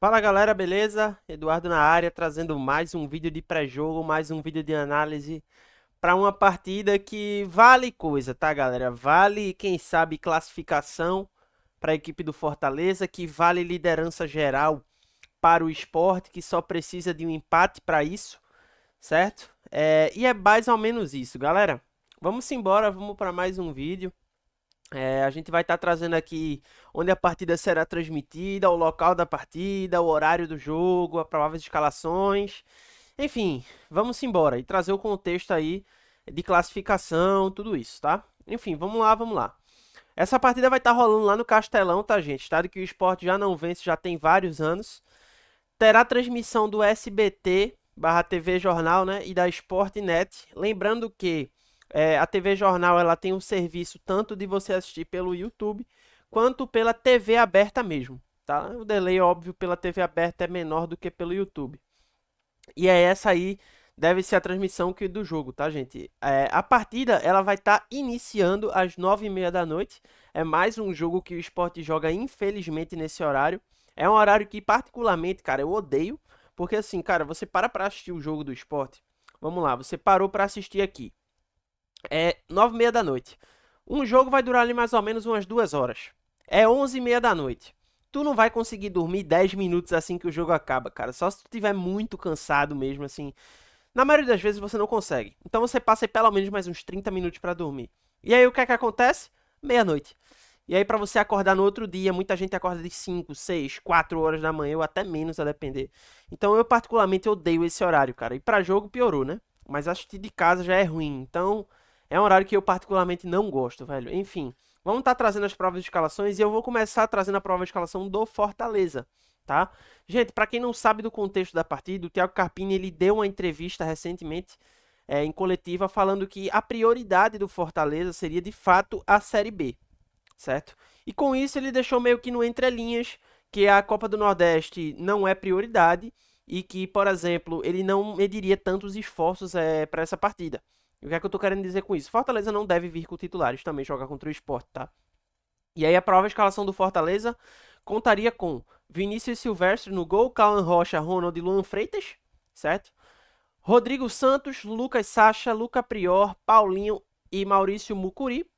Fala galera, beleza? Eduardo na área, trazendo mais um vídeo de pré-jogo, mais um vídeo de análise para uma partida que vale coisa, tá galera? Vale, quem sabe, classificação para a equipe do Fortaleza, que vale liderança geral para o Sport, que só precisa de um empate para isso, certo? E é mais ou menos isso, galera. Vamos embora, vamos para mais um vídeo. A gente vai estar trazendo aqui onde a partida será transmitida, o local da partida, o horário do jogo, as prováveis escalações. Enfim, vamos embora e trazer o contexto aí de classificação, tudo isso, tá? Enfim, vamos lá, vamos lá. Essa partida vai estar rolando lá no Castelão, tá, gente? Estado que o Sport já não vence, já tem vários anos. Terá transmissão do SBT barra TV Jornal, né? E da Sportnet. Lembrando que a TV Jornal ela tem um serviço tanto de você assistir pelo YouTube quanto pela TV aberta mesmo, tá? O delay, óbvio, pela TV aberta é menor do que pelo YouTube. E é essa aí deve ser a transmissão do jogo, tá, gente? A partida ela vai estar iniciando às 9h30 da noite. É mais um jogo que o Sport joga, infelizmente, nesse horário. É um horário que, particularmente, cara, eu odeio. Porque, assim, cara, você para pra assistir o jogo do Sport. Vamos lá, você parou pra assistir aqui. É 9h30 da noite. Um jogo vai durar ali mais ou menos umas 2 horas. É 11h30 da noite. Tu não vai conseguir dormir 10 minutos assim que o jogo acaba, cara. Só se tu estiver muito cansado mesmo, assim. Na maioria das vezes você não consegue. Então você passa aí pelo menos mais uns 30 minutos pra dormir. E aí o que é que acontece? Meia-noite. E aí pra você acordar no outro dia, muita gente acorda de 5, 6, 4 horas da manhã ou até menos a depender. Então eu particularmente odeio esse horário, cara. E pra jogo piorou, né? Mas assistir de casa já é ruim. Então é um horário que eu particularmente não gosto, velho. Enfim, vamos estar trazendo as provas de escalações e eu vou começar trazendo a prova de escalação do Fortaleza, tá? Gente, para quem não sabe do contexto da partida, o Thiago Carpini ele deu uma entrevista recentemente em coletiva falando que a prioridade do Fortaleza seria de fato a Série B, certo? E com isso ele deixou meio que no entrelinhas que a Copa do Nordeste não é prioridade e que, por exemplo, ele não mediria tantos esforços para essa partida. E o que é que eu tô querendo dizer com isso? Fortaleza não deve vir com titulares também jogar contra o Sport, tá? E aí a prova escalação do Fortaleza contaria com Vinícius Silvestre no gol, Cauã Rocha, Ronald e Luan Freitas, certo? Rodrigo Santos, Lucas Sacha, Luca Prior, Paulinho e Maurício Mucuri,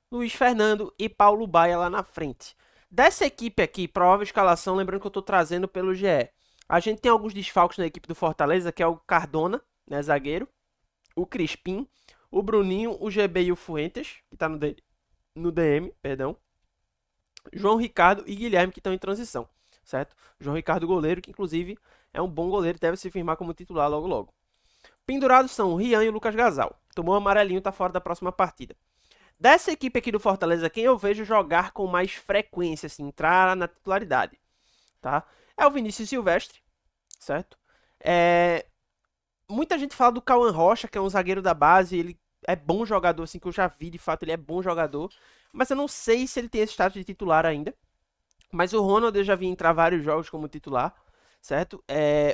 Luiz Fernando e Paulo Baia lá na frente. Dessa equipe aqui, provável escalação, lembrando que eu estou trazendo pelo GE. A gente tem alguns desfalques na equipe do Fortaleza, que é o Cardona, né, zagueiro, o Crispim, o Bruninho, o GB e o Fuentes, que está no DM, perdão. João Ricardo e Guilherme, que estão em transição, certo? João Ricardo, goleiro, que inclusive é um bom goleiro, deve se firmar como titular logo logo. Pendurados são o Rian e o Lucas Gasal. Tomou um amarelinho, tá fora da próxima partida. Dessa equipe aqui do Fortaleza, quem eu vejo jogar com mais frequência, assim, entrar na titularidade, tá? É o Vinícius Silvestre, certo? Muita gente fala do Cauã Rocha, que é um zagueiro da base, ele é bom jogador, assim, que eu já vi, de fato, ele é bom jogador, mas eu não sei se ele tem esse status de titular ainda. Mas o Ronald eu já vi entrar vários jogos como titular, certo?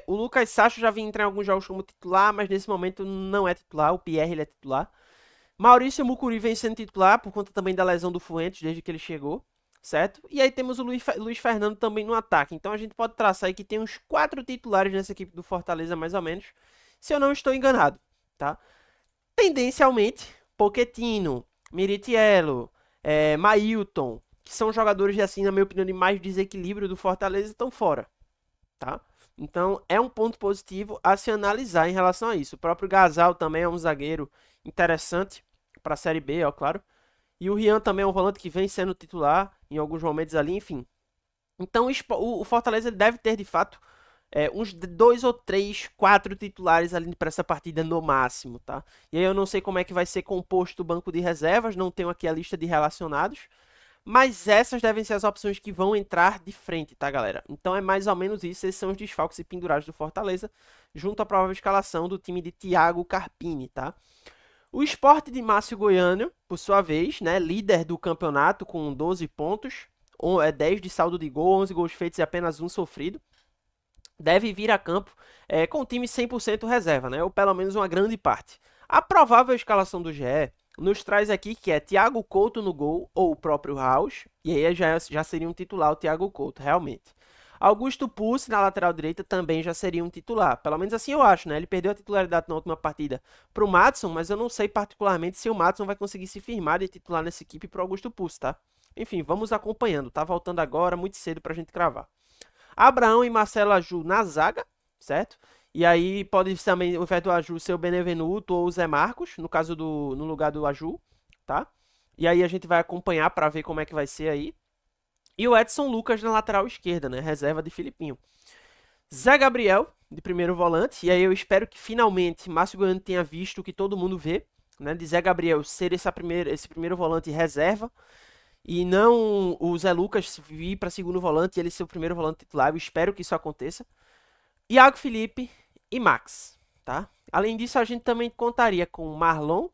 O Lucas Sacho já vi entrar em alguns jogos como titular, mas nesse momento não é titular, o Pierre ele é titular. Maurício Mucuri vem sendo titular por conta também da lesão do Fuentes desde que ele chegou, certo? E aí temos o Luiz Fernando também no ataque. Então a gente pode traçar aí que tem uns 4 titulares nessa equipe do Fortaleza, mais ou menos, se eu não estou enganado, tá? Tendencialmente, Pochettino, Miritiello, Mailton, que são jogadores, assim, na minha opinião, de mais desequilíbrio do Fortaleza, estão fora, tá? Então, é um ponto positivo a se analisar em relação a isso. O próprio Gasal também é um zagueiro interessante para a Série B, ó, claro. E o Rian também é um volante que vem sendo titular em alguns momentos ali, enfim. Então, o Fortaleza deve ter, de fato, uns 2 ou 3, 4 titulares ali para essa partida no máximo, tá? E aí eu não sei como é que vai ser composto o banco de reservas, não tenho aqui a lista de relacionados, mas essas devem ser as opções que vão entrar de frente, tá, galera? Então é mais ou menos isso, esses são os desfalques e pendurados do Fortaleza, junto à provável escalação do time de Thiago Carpini, tá? O Sport de Márcio Goiano, por sua vez, né, líder do campeonato com 12 pontos, 10 de saldo de gol, 11 gols feitos e apenas um sofrido, deve vir a campo com o time 100% reserva, né? Ou pelo menos uma grande parte. A provável escalação do GE nos traz aqui que é Thiago Couto no gol ou o próprio Raus, e aí já seria um titular o Thiago Couto, realmente. Augusto Pulse na lateral direita também já seria um titular. Pelo menos assim eu acho, né? Ele perdeu a titularidade na última partida pro Maddison, mas eu não sei particularmente se o Maddison vai conseguir se firmar de titular nessa equipe pro Augusto Pulse, tá? Enfim, vamos acompanhando. Tá voltando agora, muito cedo pra gente cravar. Abraão e Marcelo Aju na zaga, certo? E aí pode também, ao invés do Aju, ser o Benevenuto ou o Zé Marcos, no lugar do Aju, tá? E aí a gente vai acompanhar para ver como é que vai ser aí. E o Edson Lucas na lateral esquerda, né? Reserva de Filipinho. Zé Gabriel, de primeiro volante. E aí eu espero que finalmente Márcio Goiano tenha visto o que todo mundo vê, né? De Zé Gabriel ser esse primeiro volante reserva. E não o Zé Lucas vir para segundo volante e ele ser o primeiro volante titular. Eu espero que isso aconteça. Iago Felipe e Max, tá? Além disso, a gente também contaria com Marlon,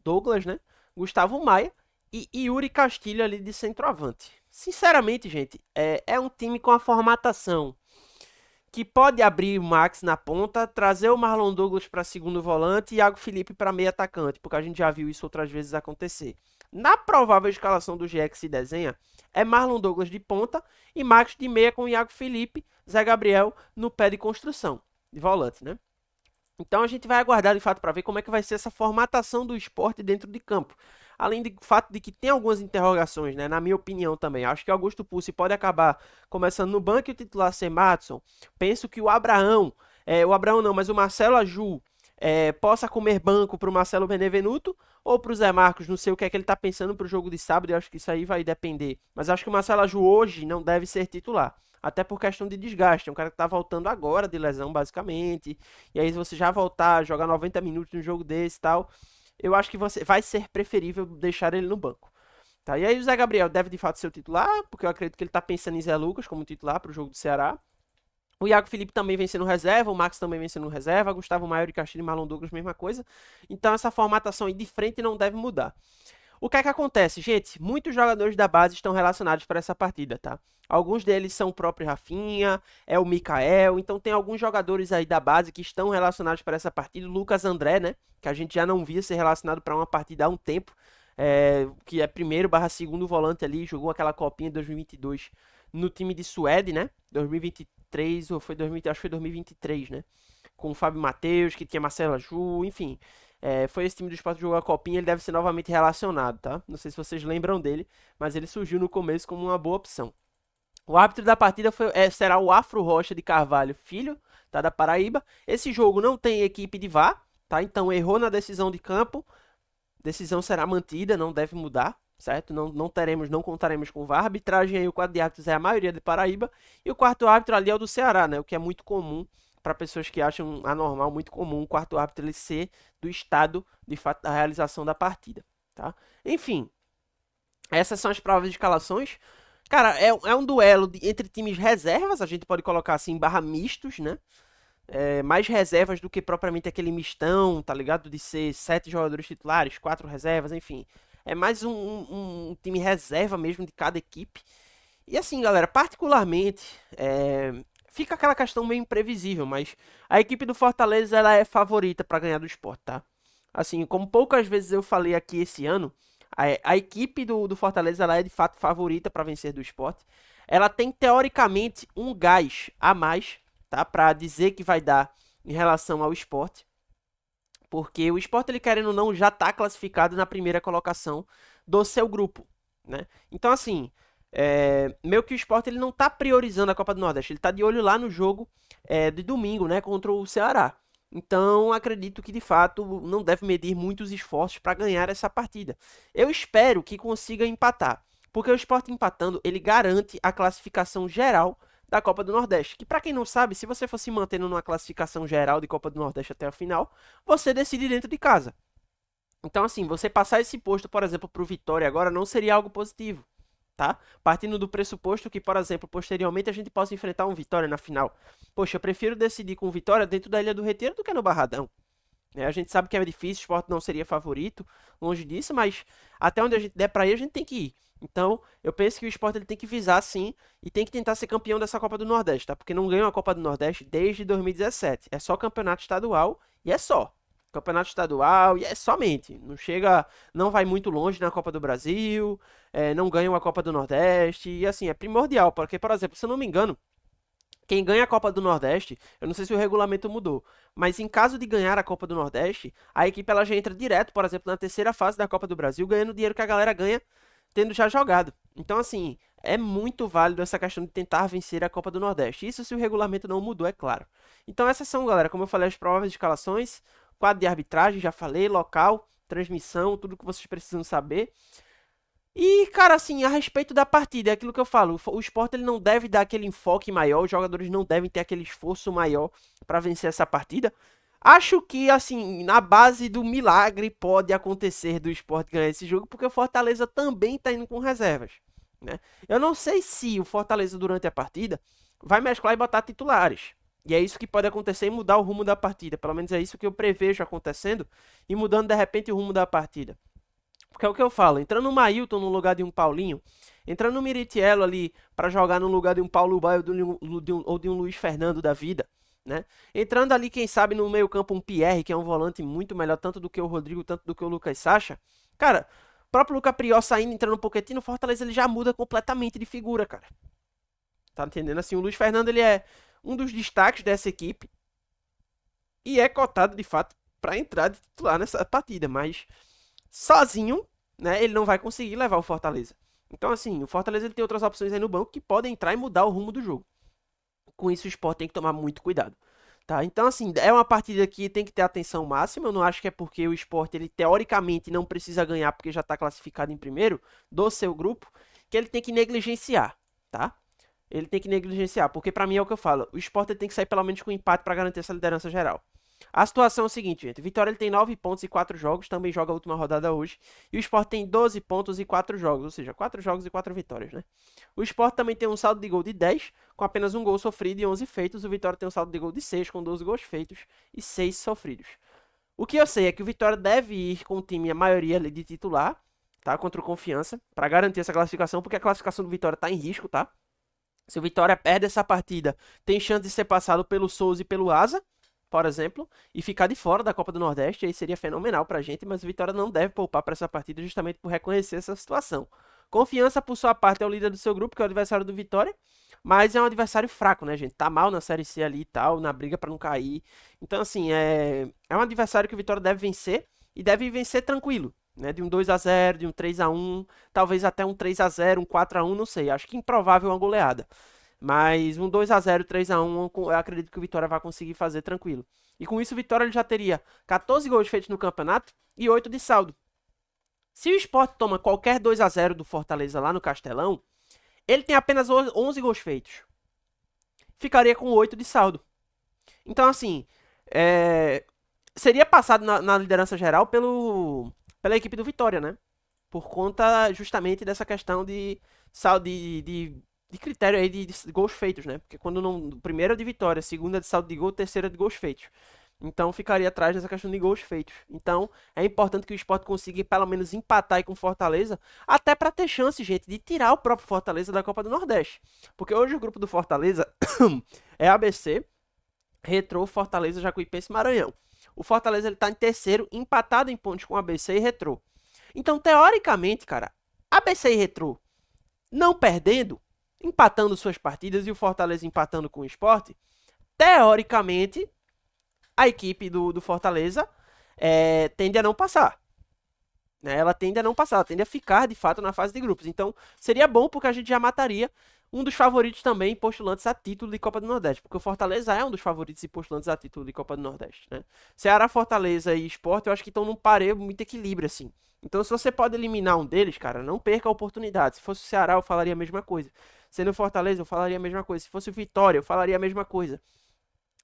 Douglas, né? Gustavo Maia e Yuri Castilho ali de centroavante. Sinceramente, gente, é um time com a formatação que pode abrir o Max na ponta, trazer o Marlon Douglas para segundo volante e Iago Felipe para meio atacante, porque a gente já viu isso outras vezes acontecer. Na provável escalação do GX se desenha, é Marlon Douglas de ponta e Max de meia com Iago Felipe, Zé Gabriel no pé de construção, de volante, né? Então a gente vai aguardar de fato para ver como é que vai ser essa formatação do esporte dentro de campo. Além do fato de que tem algumas interrogações, né? Na minha opinião também. Acho que Augusto Pulse pode acabar começando no banco e o titular ser Maddison. Penso que o Abraão não, mas o Marcelo Aju possa comer banco para o Marcelo Benevenuto ou para o Zé Marcos. Não sei o que é que ele está pensando para o jogo de sábado. Eu acho que isso aí vai depender. Mas acho que o Marcelo Aju hoje não deve ser titular. Até por questão de desgaste. É um cara que tá voltando agora de lesão, basicamente. E aí, se você já voltar, jogar 90 minutos no jogo desse e tal, eu acho que vai ser preferível deixar ele no banco. Tá? E aí, o Zé Gabriel deve de fato ser o titular, porque eu acredito que ele tá pensando em Zé Lucas como titular para o jogo do Ceará. O Iago Felipe também vem sendo reserva, o Max também vem sendo reserva, Gustavo Maior e Castilho e Marlon Douglas, mesma coisa. Então, essa formatação aí de frente não deve mudar. O que é que acontece, gente? Muitos jogadores da base estão relacionados para essa partida, tá? Alguns deles são o próprio Rafinha, é o Mikael, então tem alguns jogadores aí da base que estão relacionados para essa partida. O Lucas André, né? Que a gente já não via ser relacionado para uma partida há um tempo, que é primeiro barra segundo volante ali, jogou aquela copinha de 2022 no time de Suede, né? 2023 ou foi 2000, acho que foi 2023, né? Com o Fábio Matheus, que tinha Marcelo Aju, enfim. Foi esse time do Sport que jogou a Copinha, ele deve ser novamente relacionado, tá? Não sei se vocês lembram dele, mas ele surgiu no começo como uma boa opção. O árbitro da partida será o Afro Rocha de Carvalho, filho, tá, da Paraíba. Esse jogo não tem equipe de VAR, tá? Então errou na decisão de campo, decisão será mantida, não deve mudar, certo? Não contaremos com VAR. A arbitragem aí, o quadro de árbitros é a maioria de Paraíba e o quarto árbitro ali é o do Ceará, né? O que é muito comum para pessoas que acham anormal, muito comum o quarto árbitro ele ser do estado de fato da realização da partida, tá? Enfim, essas são as provas de escalações. Cara, é um duelo entre times reservas, a gente pode colocar assim, barra mistos, né? Mais reservas do que propriamente aquele mistão, tá ligado? De ser 7 jogadores titulares, 4 reservas, enfim. É mais um time reserva mesmo de cada equipe. E assim, galera, particularmente, fica aquela questão meio imprevisível, mas a equipe do Fortaleza ela é favorita para ganhar do Sport, tá? Assim, como poucas vezes eu falei aqui esse ano, a equipe do Fortaleza ela é de fato favorita para vencer do Sport. Ela tem teoricamente um gás a mais, tá? Para dizer que vai dar em relação ao Sport, porque o Sport ele querendo ou não já está classificado na primeira colocação do seu grupo, né? Então assim, meio que o Sport ele não está priorizando a Copa do Nordeste, ele está de olho lá no jogo de domingo, né, contra o Ceará. Então acredito que de fato não deve medir muitos esforços para ganhar essa partida. Eu espero que consiga empatar, porque o Sport empatando ele garante a classificação geral da Copa do Nordeste. Que para quem não sabe, se você fosse mantendo numa classificação geral de Copa do Nordeste até a final, você decide dentro de casa. Então assim, você passar esse posto, por exemplo, para o Vitória agora não seria algo positivo. Tá? Partindo do pressuposto que, por exemplo, posteriormente a gente possa enfrentar um Vitória na final. Poxa, eu prefiro decidir com Vitória dentro da Ilha do Retiro do que no Barradão. A gente sabe que é difícil, o Sport não seria favorito, longe disso, mas até onde a gente der pra ir, a gente tem que ir. Então, eu penso que o Sport ele tem que visar sim e tem que tentar ser campeão dessa Copa do Nordeste, tá? Porque não ganha a Copa do Nordeste desde 2017. É só campeonato estadual e é só. Campeonato estadual e é somente. Não chega, não vai muito longe na Copa do Brasil, não ganha uma Copa do Nordeste. E assim, é primordial, porque, por exemplo, se eu não me engano, Quem ganha a Copa do Nordeste, eu não sei se o regulamento mudou, mas em caso de ganhar a Copa do Nordeste, a equipe ela já entra direto, por exemplo, na terceira fase da Copa do Brasil, ganhando o dinheiro que a galera ganha tendo já jogado. Então, assim, é muito válido essa questão de tentar vencer a Copa do Nordeste. Isso se o regulamento não mudou, é claro. Então, essas são, galera, como eu falei, as prováveis escalações, quadro de arbitragem, já falei, local, transmissão, tudo que vocês precisam saber. E, cara, assim, a respeito da partida, é aquilo que eu falo, o Sport ele não deve dar aquele enfoque maior, os jogadores não devem ter aquele esforço maior para vencer essa partida. Acho que, assim, na base do milagre pode acontecer do Sport ganhar esse jogo, porque o Fortaleza também tá indo com reservas, né? Eu não sei se o Fortaleza, durante a partida, vai mesclar e botar titulares. E é isso que pode acontecer e mudar o rumo da partida. Pelo menos é isso que eu prevejo acontecendo e mudando de repente o rumo da partida. Porque é o que eu falo, entrando no Mailton no lugar de um Paulinho, entrando no Miritiello ali para jogar no lugar de um Paulo Baio ou de um Luiz Fernando da vida, né? Entrando ali, quem sabe, no meio campo um Pierre, que é um volante muito melhor, tanto do que o Rodrigo, tanto do que o Lucas Sacha. Cara, o próprio Lucas Priol saindo, entrando um Pochettino, o Fortaleza ele já muda completamente de figura, cara. Tá entendendo? Assim, o Luiz Fernando ele é um dos destaques dessa equipe e é cotado, de fato, para entrar de titular nessa partida, mas sozinho, né, ele não vai conseguir levar o Fortaleza. Então, assim, o Fortaleza ele tem outras opções aí no banco que podem entrar e mudar o rumo do jogo. Com isso, o Sport tem que tomar muito cuidado. Tá? Então, assim, é uma partida que tem que ter atenção máxima. Eu não acho que é porque o Sport, ele teoricamente não precisa ganhar porque já está classificado em primeiro do seu grupo, que ele tem que negligenciar, tá? Ele tem que negligenciar, porque para mim é o que eu falo. O Sport tem que sair pelo menos com um empate para garantir essa liderança geral. A situação é o seguinte, gente. Vitória ele tem 9 pontos e 4 jogos, também joga a última rodada hoje. E o Sport tem 12 pontos e 4 jogos, ou seja, 4 jogos e 4 vitórias, né? O Sport também tem um saldo de gol de 10, com apenas um gol sofrido e 11 feitos. O Vitória tem um saldo de gol de 6, com 12 gols feitos e 6 sofridos. O que eu sei é que o Vitória deve ir com o time, a maioria de titular, tá? Contra o Confiança, para garantir essa classificação, porque a classificação do Vitória tá em risco, tá? Se o Vitória perde essa partida, tem chance de ser passado pelo Souza e pelo Asa, por exemplo, e ficar de fora da Copa do Nordeste, aí seria fenomenal pra gente, mas o Vitória não deve poupar para essa partida justamente por reconhecer essa situação. Confiança, por sua parte, é o líder do seu grupo, que é o adversário do Vitória, mas é um adversário fraco, né, gente? Tá mal na Série C ali e tal, na briga para não cair. Então, assim, é um adversário que o Vitória deve vencer e deve vencer tranquilo, né? De um 2-0, de um 3-1, talvez até um 3-0, um 4-1, não sei. Acho que improvável uma goleada. Mas um 2-0, 3-1, eu acredito que o Vitória vai conseguir fazer tranquilo. E com isso o Vitória ele já teria 14 gols feitos no campeonato e 8 de saldo. Se o Sport toma qualquer 2-0 do Fortaleza lá no Castelão, ele tem apenas 11 gols feitos. Ficaria com 8 de saldo. Então, assim, seria passado na liderança geral pela equipe do Vitória, né? Por conta justamente dessa questão de saldo de critério aí de gols feitos, né? Porque quando não. Primeira de vitória, segunda de saldo de gol, terceira de gols feitos. Então ficaria atrás dessa questão de gols feitos. Então é importante que o Sport consiga pelo menos empatar aí com o Fortaleza, até para ter chance, gente, de tirar o próprio Fortaleza da Copa do Nordeste. Porque hoje o grupo do Fortaleza é ABC, Retrô, Fortaleza, Jacuipense e Maranhão. O Fortaleza ele tá em terceiro, empatado em pontos com ABC e Retrô. Então, teoricamente, cara, ABC e Retrô não perdendo, empatando suas partidas e o Fortaleza empatando com o Sport, teoricamente, a equipe do Fortaleza tende a não passar. Né? Ela tende a não passar, ela tende a ficar de fato na fase de grupos. Então seria bom porque a gente já mataria um dos favoritos também postulantes a título de Copa do Nordeste, porque o Fortaleza é um dos favoritos e postulantes a título de Copa do Nordeste, né? Ceará, Fortaleza e Sport, eu acho que estão num pareio muito equilíbrio assim. Então se você pode eliminar um deles, cara, não perca a oportunidade. Se fosse o Ceará, eu falaria a mesma coisa. Sendo o Fortaleza, eu falaria a mesma coisa. Se fosse o Vitória, eu falaria a mesma coisa.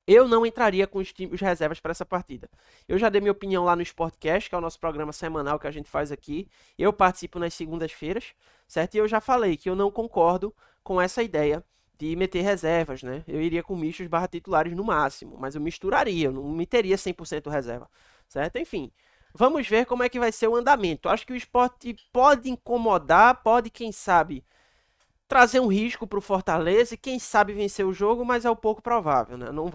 Eu não entraria com os reservas para essa partida. Eu já dei minha opinião lá no Sportcast, que é o nosso programa semanal que a gente faz aqui. Eu participo nas segundas-feiras, certo? E eu já falei que eu não concordo com essa ideia de meter reservas, né? Eu iria com mistos barra titulares no máximo, mas eu misturaria, eu não meteria 100% reserva, certo? Enfim, vamos ver como é que vai ser o andamento. Acho que o Sport pode incomodar, pode, quem sabe, trazer um risco para o Fortaleza e quem sabe vencer o jogo, mas é um pouco provável, né? Não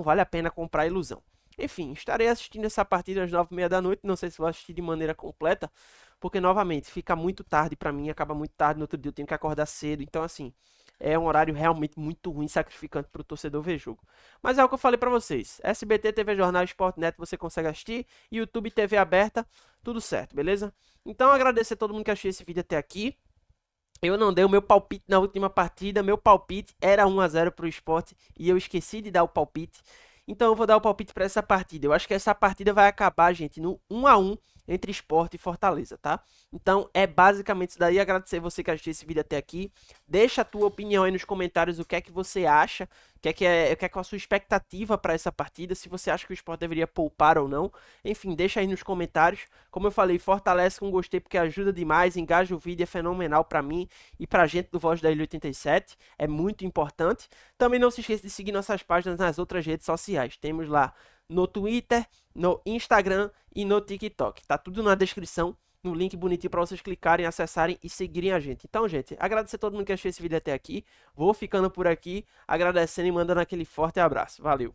vale a pena comprar ilusão. Enfim, estarei assistindo essa partida às 9h30 da noite, não sei se vou assistir de maneira completa, porque novamente fica muito tarde para mim, acaba muito tarde, no outro dia eu tenho que acordar cedo, então assim, é um horário realmente muito ruim, sacrificante para o torcedor ver jogo. Mas é o que eu falei para vocês. SBT, TV Jornal, Sportnet, você consegue assistir. YouTube, TV aberta, tudo certo, beleza? Então, agradecer a todo mundo que assistiu esse vídeo até aqui. Eu não dei o meu palpite na última partida. Meu palpite era 1 a 0 para o Sport e eu esqueci de dar o palpite. Então eu vou dar o palpite para essa partida. Eu acho que essa partida vai acabar, gente, no 1 a 1 entre Sport e Fortaleza, tá? Então é basicamente isso daí. Agradecer você que assistiu esse vídeo até aqui. Deixa a tua opinião aí nos comentários, o que é que você acha, o que é a sua expectativa para essa partida, se você acha que o Sport deveria poupar ou não. Enfim, deixa aí nos comentários. Como eu falei, fortalece com gostei porque ajuda demais, engaja o vídeo, é fenomenal para mim e pra gente do Voz da Ilha 87, é muito importante. Também não se esqueça de seguir nossas páginas nas outras redes sociais. Temos lá no Twitter, no Instagram e no TikTok. Tá tudo na descrição, no link bonitinho para vocês clicarem, acessarem e seguirem a gente. Então, gente, agradecer a todo mundo que assistiu esse vídeo até aqui. Vou ficando por aqui, agradecendo e mandando aquele forte abraço. Valeu!